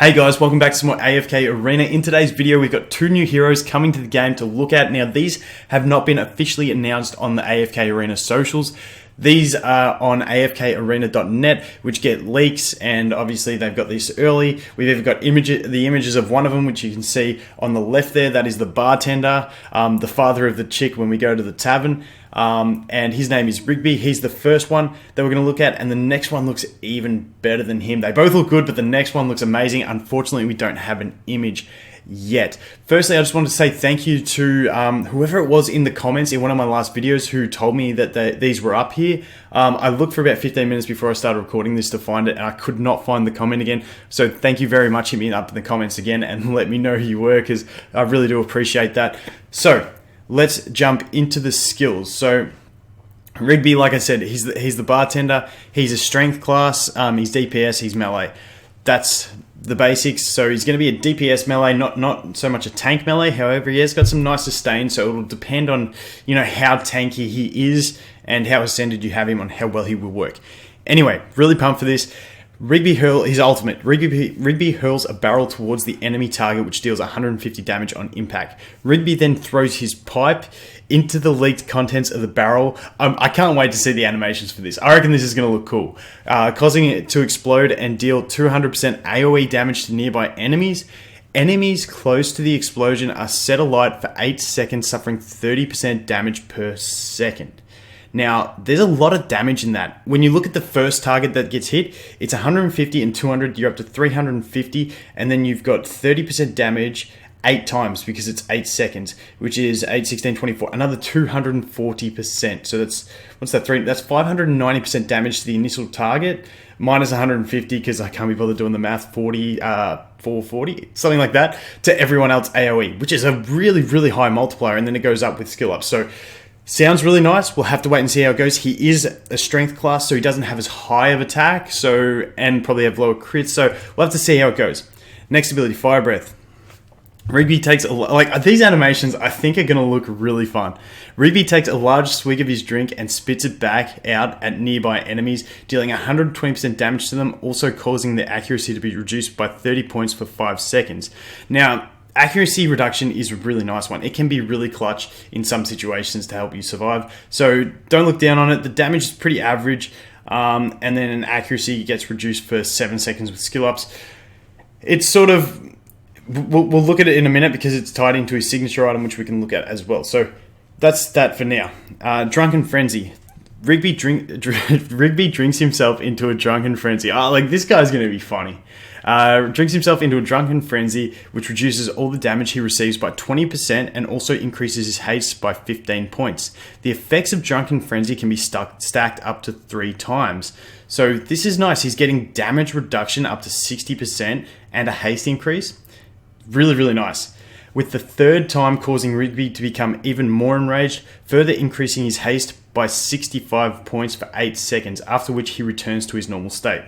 Hey guys, welcome back to some more AFK Arena. In today's video, we've got two new heroes coming to the game to look at. Now, these have not been officially announced on the AFK Arena socials. These are on afkarena.net, which get leaks, and obviously they've got this early. We've even got the images of one of them, which you can see on the left there. That is the bartender, the father of the chick when we go to the tavern. And his name is Rigby. He's the first one that we're going to look at, and the next one looks even better than him. They both look good, but the next one looks amazing. Unfortunately, we don't have an image yet. Firstly, I just wanted to say thank you to whoever it was in the comments in one of my last videos who told me that these were up here. I looked for about 15 minutes before I started recording this to find it, and I could not find the comment again. So thank you very much. Hit me up in the comments again and let me know who you were, because I really do appreciate that. So let's jump into the skills. So Rigby, like I said, he's the bartender. He's a strength class. He's DPS. He's melee. That's the basics. So he's going to be a DPS melee, not so much a tank melee. However, he has got some nice sustain. So it'll depend on how tanky he is and how ascended you have him on how well he will work. Anyway, really pumped for this. Rigby hurl his ultimate. Rigby hurls a barrel towards the enemy target, which deals 150 damage on impact. Rigby then throws his pipe into the leaked contents of the barrel. I can't wait to see the animations for this. I reckon this is going to look cool. Causing it to explode and deal 200% AoE damage to nearby enemies. Enemies close to the explosion are set alight for 8 seconds, suffering 30% damage per second. Now, there's a lot of damage in that. When you look at the first target that gets hit, it's 150 and 200, you're up to 350, and then you've got 30% damage 8 times because it's 8 seconds, which is 8, 16, 24, another 240%. So that's 590% damage to the initial target, minus 150 because I can't be bothered doing the math, 440, something like that, to everyone else AoE, which is a really, really high multiplier, and then it goes up with skill up. So sounds really nice. We'll have to wait and see how it goes. He is a strength class, so he doesn't have as high of attack, and probably have lower crits, so we'll have to see how it goes. Next ability, Fire Breath. Rigby takes these animations I think are going to look really fun. Rigby takes a large swig of his drink and spits it back out at nearby enemies, dealing 120% damage to them, also causing their accuracy to be reduced by 30 points for 5 seconds. Now, accuracy reduction is a really nice one. It can be really clutch in some situations to help you survive. So don't look down on it. The damage is pretty average. And then an accuracy gets reduced for 7 seconds with skill ups. It's sort of... We'll look at it in a minute because it's tied into his signature item, which we can look at as well. So that's that for now. Drunken Frenzy. Rigby drinks himself into a drunken frenzy. This guy's going to be funny. Drinks himself into a drunken frenzy, which reduces all the damage he receives by 20% and also increases his haste by 15 points. The effects of Drunken Frenzy can be stacked up to 3 times. So this is nice. He's getting damage reduction up to 60% and a haste increase. Really, really nice. With the third time causing Rigby to become even more enraged, further increasing his haste by 65 points for 8 seconds, after which he returns to his normal state.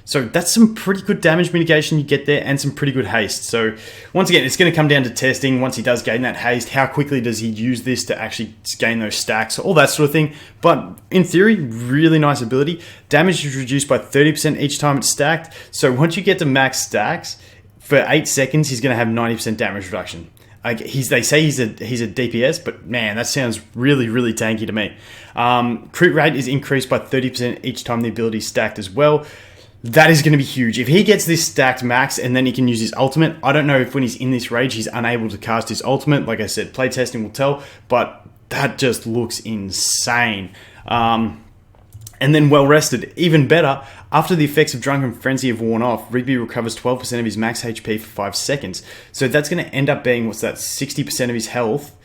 So that's some pretty good damage mitigation you get there, and some pretty good haste. So once again, it's going to come down to testing. Once he does gain that haste, how quickly does he use this to actually gain those stacks, all that sort of thing. But in theory, really nice ability. Damage is reduced by 30% each time it's stacked. So once you get to max stacks, for 8 seconds, he's going to have 90% damage reduction. They say he's a DPS, but man, that sounds really, really tanky to me. Crit rate is increased by 30% each time the ability is stacked as well. That is going to be huge. If he gets this stacked max and then he can use his ultimate, I don't know if when he's in this rage, he's unable to cast his ultimate. Like I said, playtesting will tell, but that just looks insane. And then well rested, even better. After the effects of Drunken Frenzy have worn off, Rigby recovers 12% of his max HP for 5 seconds. So that's going to end up being, 60% of his health,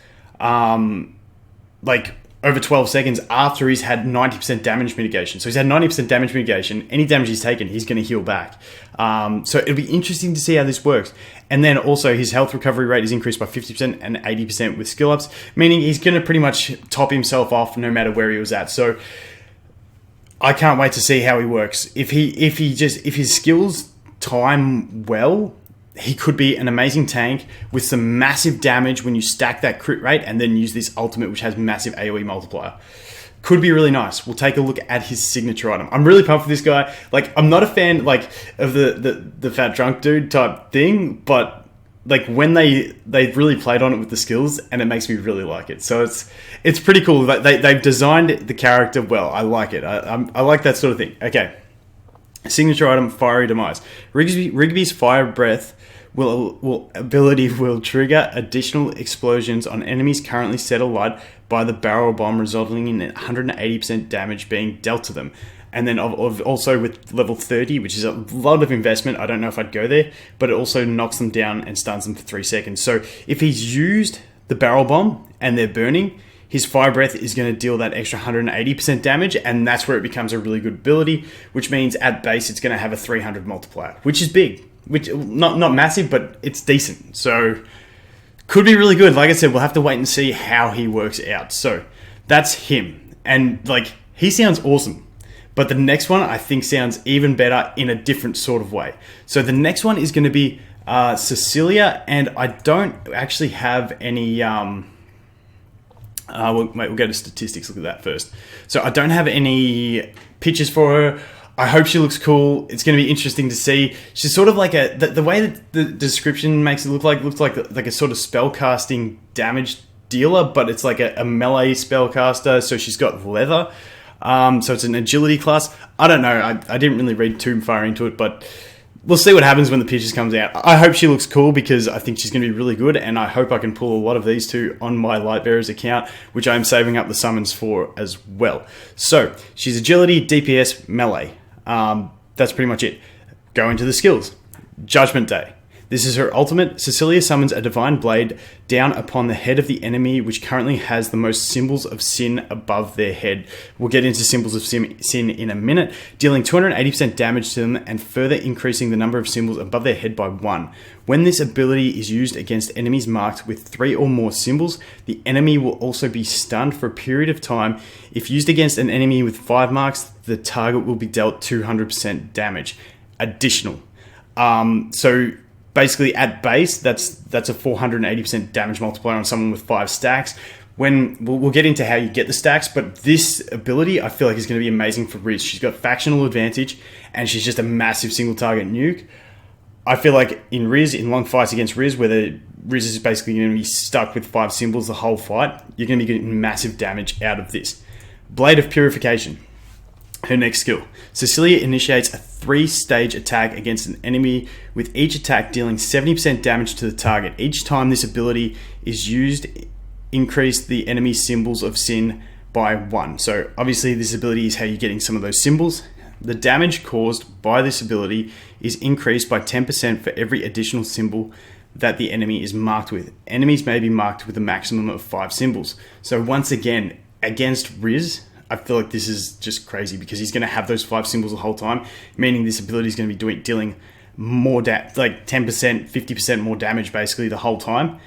over 12 seconds after he's had 90% damage mitigation. So he's had 90% damage mitigation. Any damage he's taken, he's going to heal back. So it'll be interesting to see how this works. And then also his health recovery rate is increased by 50% and 80% with skill ups, meaning he's going to pretty much top himself off no matter where he was at. So I can't wait to see how he works. If his skills time well, he could be an amazing tank with some massive damage when you stack that crit rate and then use this ultimate, which has massive AoE multiplier. could be really nice. We'll take a look at his signature item. I'm really pumped for this guy. Like, I'm not a fan like of the fat drunk dude type thing, but like when they really played on it with the skills, and it makes me really like it. So it's pretty cool. They've designed the character well. I like it. I like that sort of thing. Okay, signature item: Fiery Demise. Rigby's Fire Breath ability will trigger additional explosions on enemies currently set alight by the barrel bomb, resulting in 180% damage being dealt to them. And then also with level 30, which is a lot of investment, I don't know if I'd go there, but it also knocks them down and stuns them for 3 seconds. So if he's used the barrel bomb and they're burning, his Fire Breath is going to deal that extra 180% damage, and that's where it becomes a really good ability, which means at base it's going to have a 300 multiplier, which is big. Which not massive, but it's decent. So could be really good. Like I said, we'll have to wait and see how he works out. So that's him. And like, he sounds awesome. But the next one I think sounds even better in a different sort of way. So the next one is going to be Cecilia, and I don't actually have any we'll go to statistics, look at that first. So I don't have any pictures for her. I hope she looks cool. It's going to be interesting to see. She's sort of like the way that the description makes it looks like a sort of spellcasting damage dealer, but it's like a melee spellcaster. So she's got leather. So it's an agility class. I don't know. I didn't really read too far into it, but we'll see what happens when the pictures comes out. I hope she looks cool because I think she's going to be really good, and I hope I can pull a lot of these two on my Lightbearers account, which I'm saving up the summons for as well. So she's agility, DPS, melee. That's pretty much it. Go into the skills. Judgment Day. This is her ultimate. Cecilia summons a divine blade down upon the head of the enemy, which currently has the most symbols of sin above their head. We'll get into symbols of sin in a minute, dealing 280% damage to them and further increasing the number of symbols above their head by 1. When this ability is used against enemies marked with 3 or more symbols, the enemy will also be stunned for a period of time. If used against an enemy with 5 marks, the target will be dealt 200% damage. Additional. So basically at base, that's a 480% damage multiplier on someone with 5 stacks. When we'll get into how you get the stacks, but this ability I feel like is going to be amazing for Riz. She's got factional advantage, and she's just a massive single target nuke. I feel like in long fights against Riz, where the Riz is basically going to be stuck with 5 symbols the whole fight, you're going to be getting massive damage out of this. Blade of Purification. Her next skill. Cecilia initiates a 3-stage attack against an enemy, with each attack dealing 70% damage to the target. Each time this ability is used, increase the enemy's symbols of sin by 1. So obviously this ability is how you're getting some of those symbols. The damage caused by this ability is increased by 10% for every additional symbol that the enemy is marked with. Enemies may be marked with a maximum of 5 symbols. So once again, against Riz, I feel like this is just crazy because he's going to have those 5 symbols the whole time, meaning this ability is going to be dealing more like 10%, 50% more damage basically the whole time,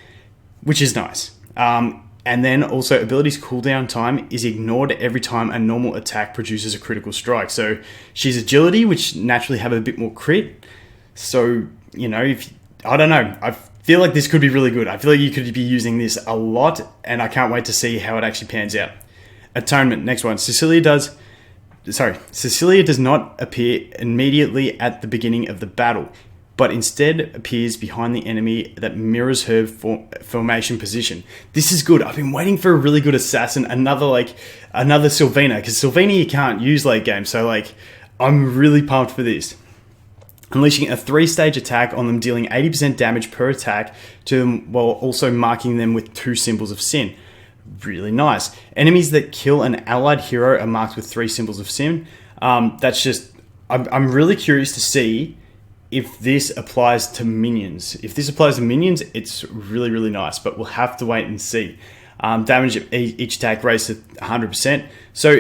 which is nice. And then also abilities cooldown time is ignored every time a normal attack produces a critical strike. So she's agility, which naturally have a bit more crit. So, you know, I don't know. I feel like this could be really good. I feel like you could be using this a lot, and I can't wait to see how it actually pans out. Atonement, next one. Cecilia does not appear immediately at the beginning of the battle, but instead appears behind the enemy that mirrors her formation position. This is good. I've been waiting for a really good assassin, another Sylvina, because Sylvina you can't use late game, so like I'm really pumped for this. Unleashing a 3-stage attack on them, dealing 80% damage per attack to them, while also marking them with 2 symbols of sin. Really nice. Enemies that kill an allied hero are marked with 3 symbols of sin. That's just, I'm really curious to see if this applies to minions. If this applies to minions, it's really, really nice, but we'll have to wait and see. Damage each attack raised to 100%. So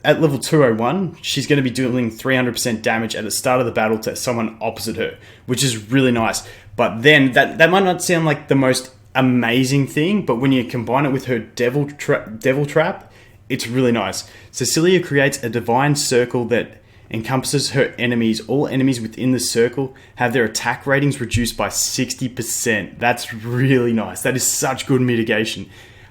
at level 201, she's going to be doing 300% damage at the start of the battle to someone opposite her, which is really nice. But then that might not sound like the most amazing thing, but when you combine it with her devil trap, it's really nice. Cecilia creates a divine circle that encompasses her enemies. All enemies within the circle have their attack ratings reduced by 60%. That's really nice. That is such good mitigation.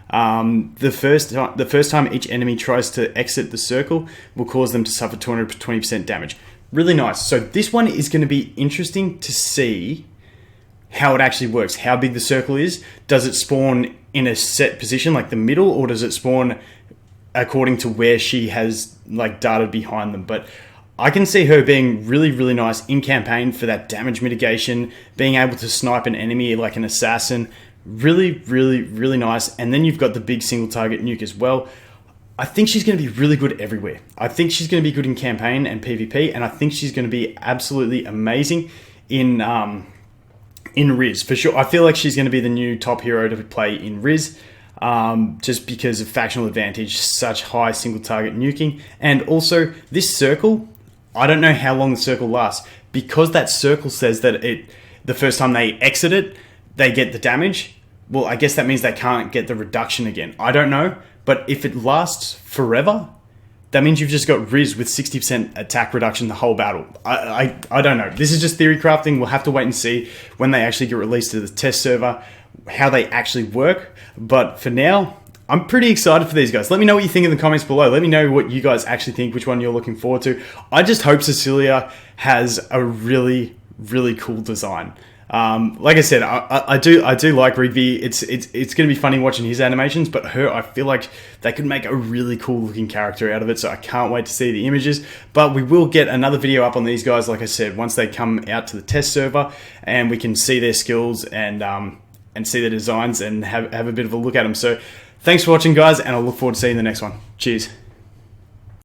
The first time each enemy tries to exit the circle will cause them to suffer 220% damage. Really nice. So this one is going to be interesting to see how it actually works, how big the circle is. Does it spawn in a set position like the middle, or does it spawn according to where she has like darted behind them? But I can see her being really, really nice in campaign for that damage mitigation, being able to snipe an enemy like an assassin. Really, really, really nice. And then you've got the big single target nuke as well. I think she's going to be really good everywhere. I think she's going to be good in campaign and PvP, and I think she's going to be absolutely amazing in Riz for sure. I feel like she's going to be the new top hero to play in Riz, just because of factional advantage, such high single target nuking, and also this circle. I don't know how long the circle lasts, because that circle says that the first time they exit it, they get the damage. Well, I guess that means they can't get the reduction again. I don't know. But if it lasts forever, that means you've just got Riz with 60% attack reduction the whole battle. I don't know. This is just theory crafting. We'll have to wait and see when they actually get released to the test server, how they actually work. But for now, I'm pretty excited for these guys. Let me know what you think in the comments below. Let me know what you guys actually think, which one you're looking forward to. I just hope Cecilia has a really, really cool design. Like I said, I do like Rigby. It's going to be funny watching his animations, but her, I feel like they could make a really cool looking character out of it. So I can't wait to see the images. But we will get another video up on these guys, like I said, once they come out to the test server and we can see their skills and see their designs and have a bit of a look at them. So thanks for watching, guys, and I'll look forward to seeing the next one. Cheers.